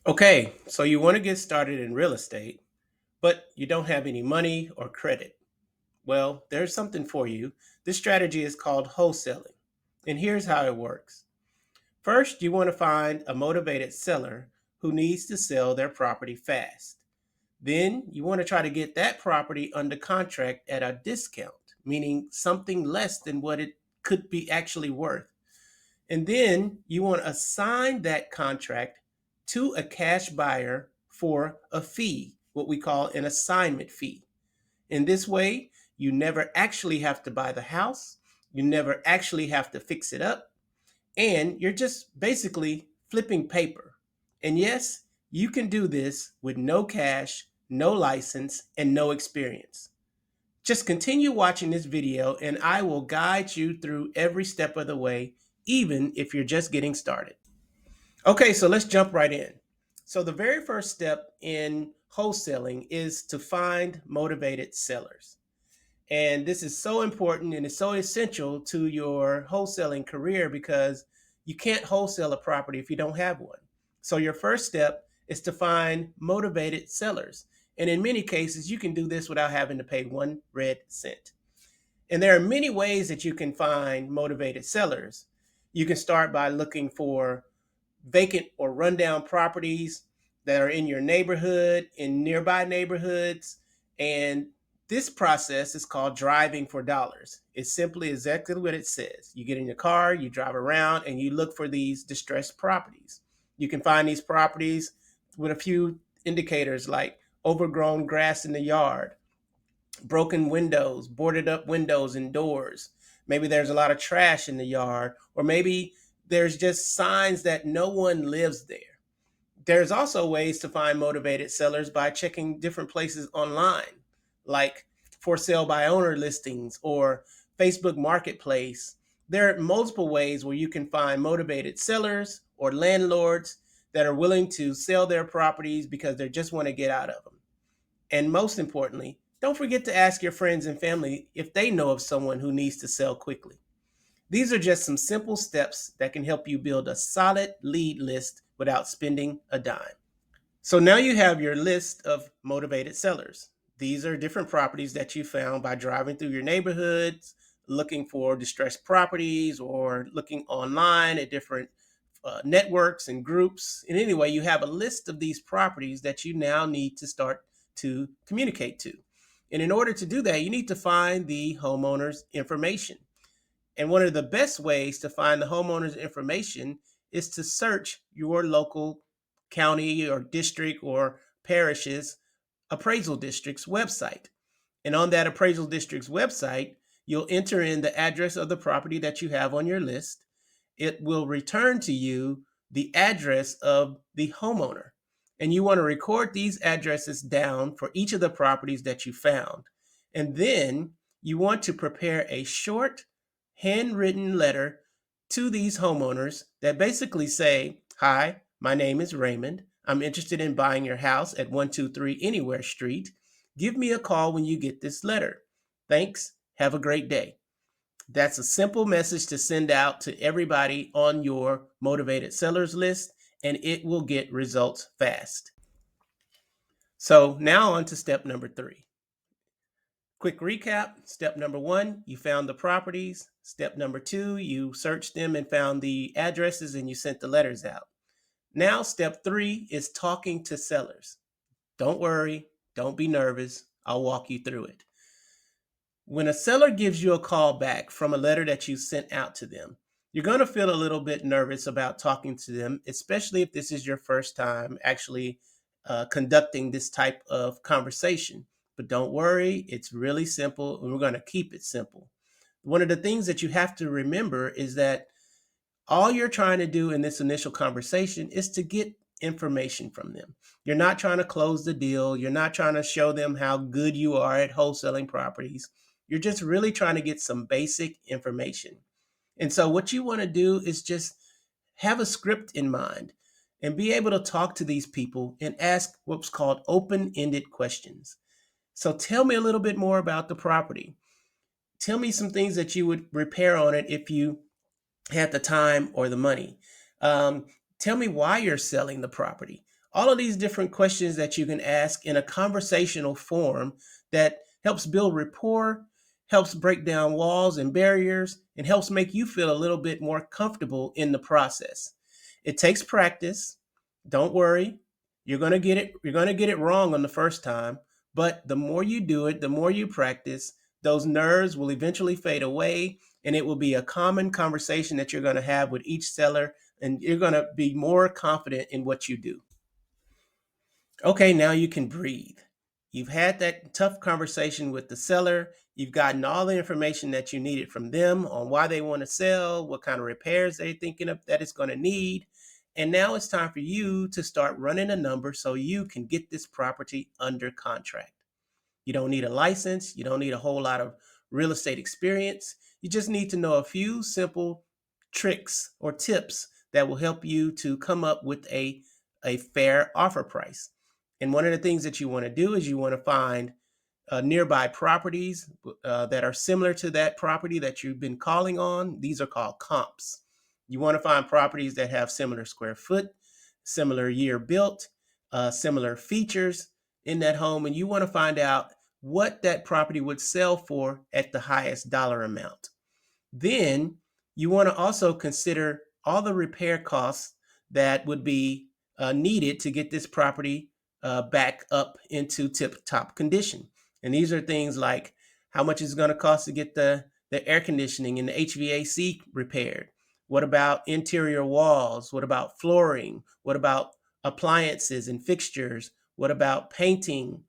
Okay, so you want to get started in real estate, but you don't have any money or credit. Well, there's something for you. This strategy is called wholesaling. And here's how it works. First, you want to find a motivated seller who needs to sell their property fast. Then, you want to try to get that property under contract at a discount, meaning something less than what it could be actually worth. And then you want to assign that contract to a cash buyer for a fee, what we call an assignment fee. In this way, you never actually have to buy the house, you never actually have to fix it up, and you're just basically flipping paper. And yes, you can do this with no cash, no license, and no experience. Just continue watching this video and I will guide you through every step of the way, even if you're just getting started. Okay, so let's jump right in. So the very first step in wholesaling is to find motivated sellers. And this is so important and it's so essential to your wholesaling career because you can't wholesale a property if you don't have one. So your first step is to find motivated sellers. And in many cases, you can do this without having to pay one red cent. And there are many ways that you can find motivated sellers. You can start by looking for vacant or rundown properties that are in your neighborhood, in nearby neighborhoods. And this process is called driving for dollars. It's simply exactly what it says. You get in your car, you drive around, and you look for these distressed properties. You can find these properties with a few indicators like overgrown grass in the yard, broken windows, boarded up windows and doors. Maybe there's a lot of trash in the yard, or maybe there's just signs that no one lives there. There's also ways to find motivated sellers by checking different places online, like for sale by owner listings or Facebook Marketplace. There are multiple ways where you can find motivated sellers or landlords that are willing to sell their properties because they just want to get out of them. And most importantly, don't forget to ask your friends and family if they know of someone who needs to sell quickly. These are just some simple steps that can help you build a solid lead list without spending a dime. So now you have your list of motivated sellers. These are different properties that you found by driving through your neighborhoods, looking for distressed properties, or looking online at different networks and groups. And anyway, you have a list of these properties that you now need to start to communicate to. And in order to do that, you need to find the homeowner's information. And one of the best ways to find the homeowner's information is to search your local county or district or parish's appraisal district's website. And on that appraisal district's website, you'll enter in the address of the property that you have on your list. It will return to you the address of the homeowner. And you want to record these addresses down for each of the properties that you found. And then you want to prepare a short handwritten letter to these homeowners that basically say, "Hi, my name is Raymond. I'm interested in buying your house at 123 Anywhere Street. Give me a call when you get this letter. Thanks. Have a great day." That's a simple message to send out to everybody on your motivated sellers list, and it will get results fast. So now on to step number 3. Quick recap. Step number 1, you found the properties. Step number 2, you searched them and found the addresses and you sent the letters out. Now, step 3 is talking to sellers. Don't worry, don't be nervous. I'll walk you through it. When a seller gives you a call back from a letter that you sent out to them, you're going to feel a little bit nervous about talking to them, especially if this is your first time actually conducting this type of conversation. But don't worry, it's really simple, and we're going to keep it simple. One of the things that you have to remember is that all you're trying to do in this initial conversation is to get information from them. You're not trying to close the deal. You're not trying to show them how good you are at wholesaling properties. You're just really trying to get some basic information. And so what you want to do is just have a script in mind and be able to talk to these people and ask what's called open-ended questions. So tell me a little bit more about the property. Tell me some things that you would repair on it if you had the time or the money. Um, Tell me why you're selling the property. All of these different questions that you can ask in a conversational form that helps build rapport, helps break down walls and barriers, and helps make you feel a little bit more comfortable in the process. It takes practice. Don't worry. You're going to get it wrong on the first time, but the more you do it, the more you practice, those nerves will eventually fade away, and it will be a common conversation that you're going to have with each seller, and you're going to be more confident in what you do. Okay, now you can breathe. You've had that tough conversation with the seller. You've gotten all the information that you needed from them on why they want to sell, what kind of repairs they're thinking of that it's going to need. And now it's time for you to start running a number so you can get this property under contract. You don't need a license. You don't need a whole lot of real estate experience. You just need to know a few simple tricks or tips that will help you to come up with a fair offer price. And one of the things that you want to do is you want to find nearby properties that are similar to that property that you've been calling on. These are called comps. You want to find properties that have similar square foot, similar year built, similar features in that home, and you want to find out what that property would sell for at the highest dollar amount. Then you want to also consider all the repair costs that would be needed to get this property back up into tip-top condition. And these are things like how much it's going to cost to get the air conditioning and the HVAC repaired. What about interior walls? What about flooring? What about appliances and fixtures? What about painting?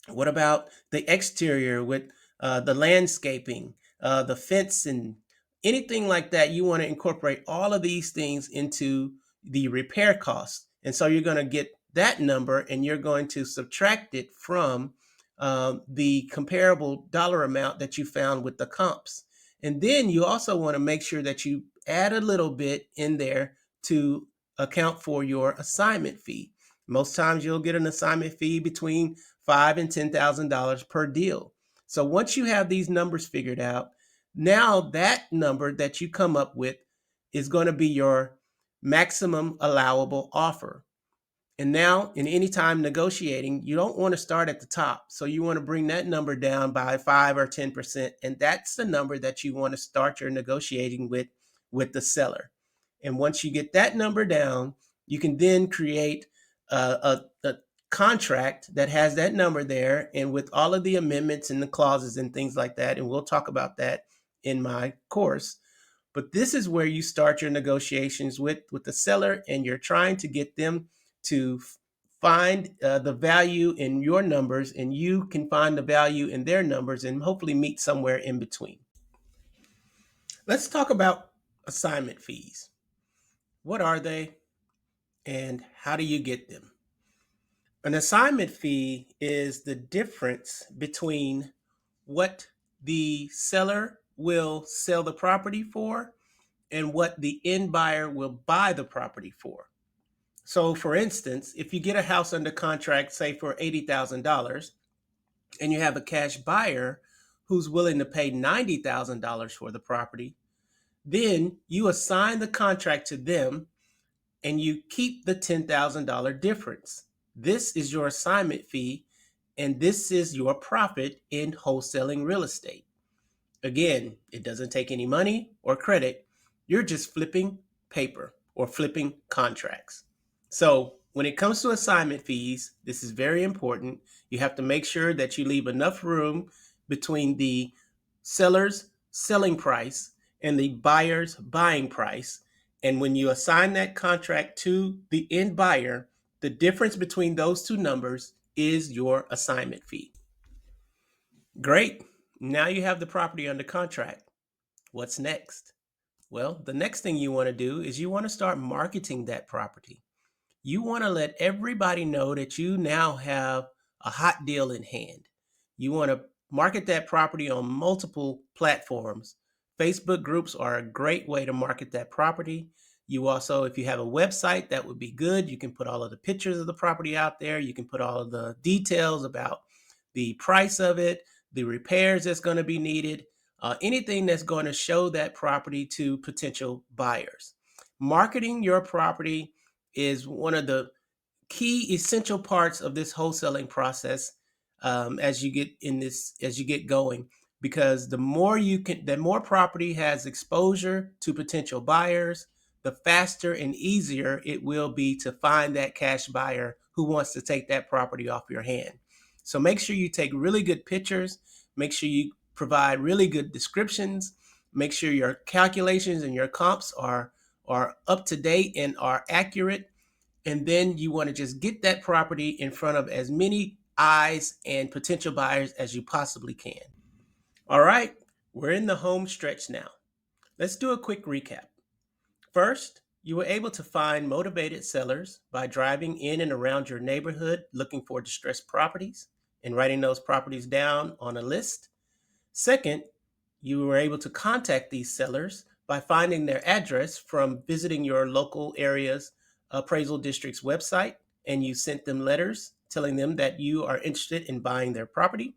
What about the exterior with the landscaping, the fence, and anything like that? You want to incorporate all of these things into the repair costs. And so you're going to get that number and you're going to subtract it from the comparable dollar amount that you found with the comps. And then you also want to make sure that you add a little bit in there to account for your assignment fee. Most times you'll get an assignment fee between $5,000 and $10,000 per deal. So once you have these numbers figured out, now that number that you come up with is going to be your maximum allowable offer. And now, in any time negotiating, you don't want to start at the top. So you want to bring that number down by 5 or 10%. And that's the number that you want to start your negotiating with the seller. And once you get that number down, you can then create a contract that has that number there and with all of the amendments and the clauses and things like that. And we'll talk about that in my course. But this is where you start your negotiations with the seller, and you're trying to get them to find the value in your numbers, and you can find the value in their numbers and hopefully meet somewhere in between. Let's talk about assignment fees. What are they and how do you get them? An assignment fee is the difference between what the seller will sell the property for and what the end buyer will buy the property for. So, for instance, if you get a house under contract, say for $80,000, and you have a cash buyer who's willing to pay $90,000 for the property, then you assign the contract to them and you keep the $10,000 difference. This is your assignment fee, and this is your profit in wholesaling real estate. Again, it doesn't take any money or credit. You're just flipping paper or flipping contracts. So when it comes to assignment fees, this is very important. You have to make sure that you leave enough room between the seller's selling price and the buyer's buying price. And when you assign that contract to the end buyer, the difference between those two numbers is your assignment fee. Great. Now you have the property under contract. What's next? Well, the next thing you want to do is you want to start marketing that property. You want to let everybody know that you now have a hot deal in hand. You want to market that property on multiple platforms. Facebook groups are a great way to market that property. You also, if you have a website, that would be good. You can put all of the pictures of the property out there. You can put all of the details about the price of it, the repairs that's going to be needed, anything that's going to show that property to potential buyers. Marketing your property is one of the key essential parts of this wholesaling process as you get in this as you get going, because the more property has exposure to potential buyers, the faster and easier it will be to find that cash buyer who wants to take that property off your hand. So make sure you take really good pictures, make sure you provide really good descriptions, make sure your calculations and your comps are up to date and are accurate, and then you want to just get that property in front of as many eyes and potential buyers as you possibly can. All right, we're in the home stretch now. Let's do a quick recap. First, you were able to find motivated sellers by driving in and around your neighborhood looking for distressed properties and writing those properties down on a list. Second, you were able to contact these sellers by finding their address from visiting your local area's appraisal district's website, and you sent them letters telling them that you are interested in buying their property.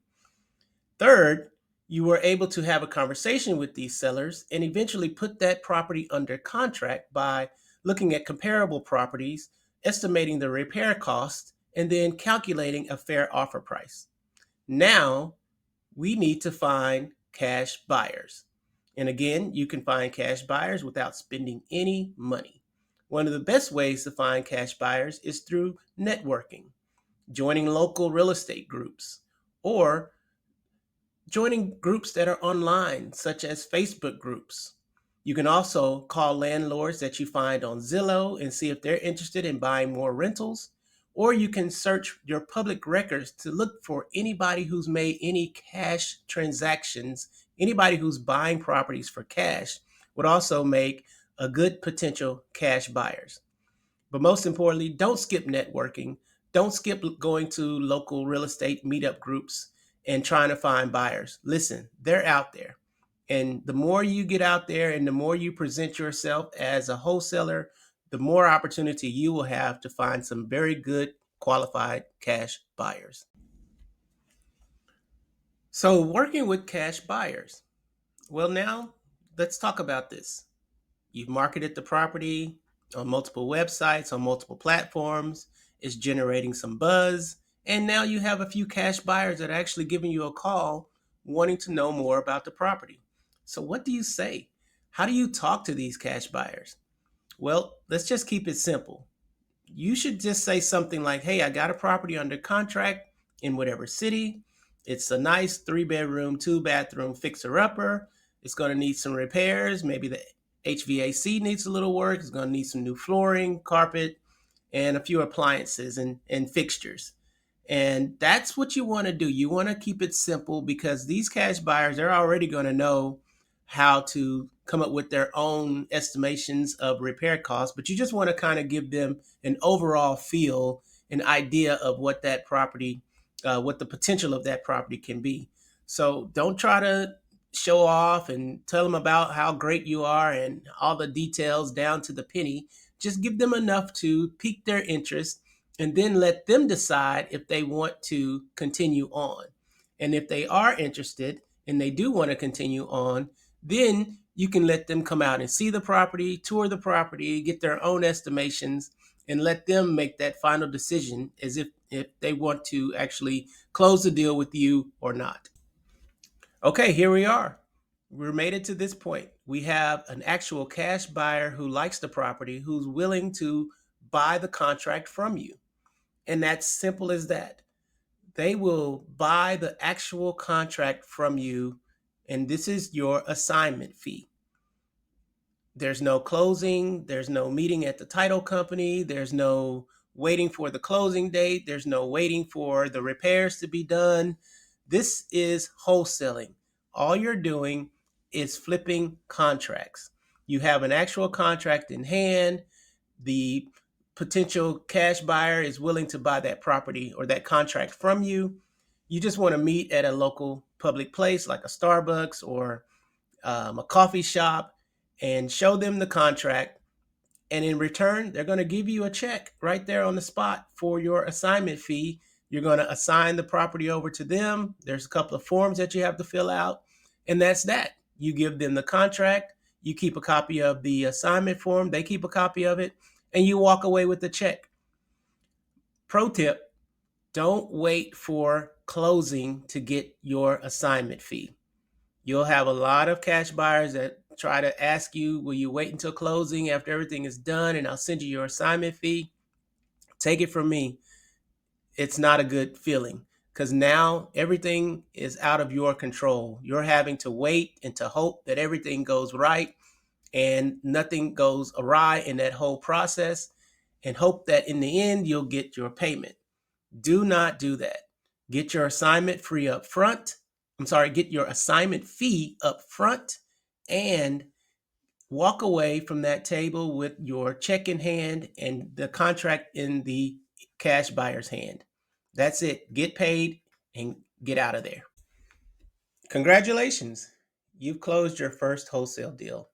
Third, you were able to have a conversation with these sellers and eventually put that property under contract by looking at comparable properties, estimating the repair cost, and then calculating a fair offer price. Now, we need to find cash buyers. And again, you can find cash buyers without spending any money. One of the best ways to find cash buyers is through networking, joining local real estate groups, or joining groups that are online, such as Facebook groups. You can also call landlords that you find on Zillow and see if they're interested in buying more rentals. Or you can search your public records to look for anybody who's made any cash transactions. Anybody who's buying properties for cash would also make a good potential cash buyers. But most importantly, don't skip networking. Don't skip going to local real estate meetup groups and trying to find buyers. Listen, they're out there. And the more you get out there and the more you present yourself as a wholesaler, the more opportunity you will have to find some very good qualified cash buyers. So, working with cash buyers. Well, now let's talk about this. You've marketed the property on multiple websites, on multiple platforms. It's generating some buzz. And now you have a few cash buyers that are actually giving you a call wanting to know more about the property. So, what do you say? How do you talk to these cash buyers? Well, let's just keep it simple. You should just say something like, hey, I got a property under contract in whatever city. It's a nice 3 bedroom, 2 bathroom fixer upper. It's going to need some repairs. Maybe the HVAC needs a little work. It's going to need some new flooring, carpet, and a few appliances and fixtures. And that's what you want to do. You want to keep it simple because these cash buyers, they're already going to know how to come up with their own estimations of repair costs, but you just want to kind of give them an overall feel, an idea of what that property, what the potential of that property can be. So don't try to show off and tell them about how great you are and all the details down to the penny. Just give them enough to pique their interest and then let them decide if they want to continue on. And if they are interested and they do want to continue on, then you can let them come out and see the property, tour the property, get their own estimations, and let them make that final decision as if they want to actually close the deal with you or not. Okay, here we are. We're made it to this point. We have an actual cash buyer who likes the property, who's willing to buy the contract from you. And that's simple as that. They will buy the actual contract from you, and this is your assignment fee. There's no closing, there's no meeting at the title company, there's no waiting for the closing date, there's no waiting for the repairs to be done. This is wholesaling. All you're doing is flipping contracts. You have an actual contract in hand. The potential cash buyer is willing to buy that property or that contract from you. You just want to meet at a local public place like a Starbucks or a coffee shop and show them the contract. And in return, they're going to give you a check right there on the spot for your assignment fee. You're going to assign the property over to them. There's a couple of forms that you have to fill out. And that's that. You give them the contract. You keep a copy of the assignment form. They keep a copy of it. And you walk away with the check. Pro tip, don't wait for closing to get your assignment fee. You'll have a lot of cash buyers that try to ask you, will you wait until closing after everything is done and I'll send you your assignment fee? Take it from me, it's not a good feeling because now everything is out of your control. You're having to wait and to hope that everything goes right and nothing goes awry in that whole process, and hope that in the end you'll get your payment. Do not do that. Get your assignment free up front. Get your assignment fee up front and walk away from that table with your check in hand and the contract in the cash buyer's hand. That's it. Get paid and get out of there. Congratulations. You've closed your first wholesale deal.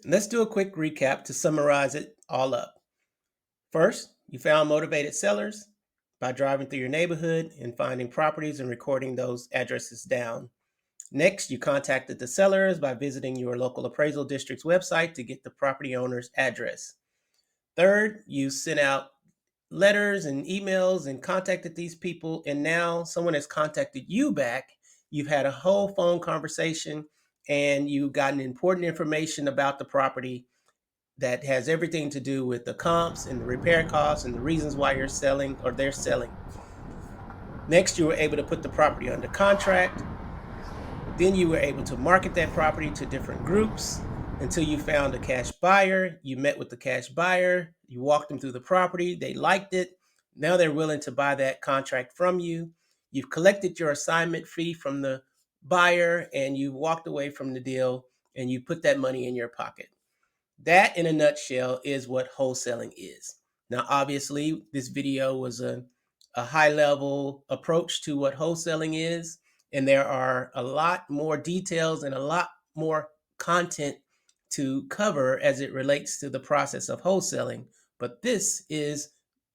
Let's do a quick recap to summarize it all up. First, you found motivated sellers by driving through your neighborhood and finding properties and recording those addresses down. Next, you contacted the sellers by visiting your local appraisal district's website to get the property owner's address. Third, you sent out letters and emails and contacted these people, and now someone has contacted you back. You've had a whole phone conversation and you've gotten important information about the property that has everything to do with the comps and the repair costs and the reasons why you're selling or they're selling. Next, you were able to put the property under contract. Then you were able to market that property to different groups until you found a cash buyer. You met with the cash buyer, you walked them through the property, they liked it. Now they're willing to buy that contract from you. You've collected your assignment fee from the buyer and you walked away from the deal and you put that money in your pocket. That, in a nutshell, is what wholesaling is. Now, obviously, this video was a high-level approach to what wholesaling is, and there are a lot more details and a lot more content to cover as it relates to the process of wholesaling. But this is,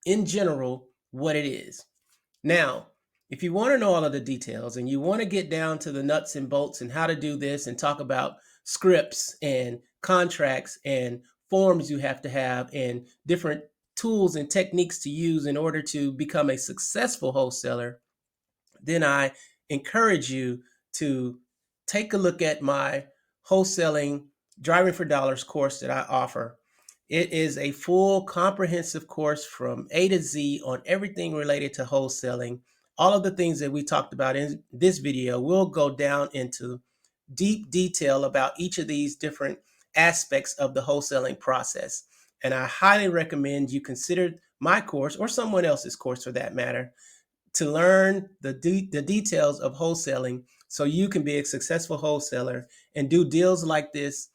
in general, what it is. Now, if you want to know all of the details and you want to get down to the nuts and bolts and how to do this and talk about scripts and contracts and forms you have to have and different tools and techniques to use in order to become a successful wholesaler, then I encourage you to take a look at my wholesaling Driving for Dollars course that I offer. It is a full comprehensive course from A to Z on everything related to wholesaling. All of the things that we talked about in this video will go down into deep detail about each of these different aspects of the wholesaling process. And I highly recommend you consider my course or someone else's course for that matter to learn the details of wholesaling so you can be a successful wholesaler and do deals like this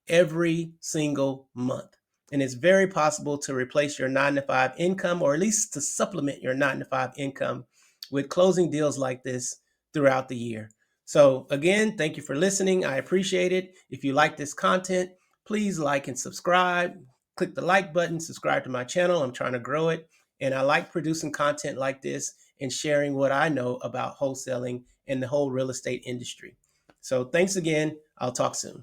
every single month. And it's very possible to replace your 9-to-5 income, or at least to supplement your 9-to-5 income with closing deals like this throughout the year. So again, thank you for listening. I appreciate it. If you like this content, please like and subscribe. Click the like button, subscribe to my channel. I'm trying to grow it. And I like producing content like this and sharing what I know about wholesaling and the whole real estate industry. So thanks again. I'll talk soon.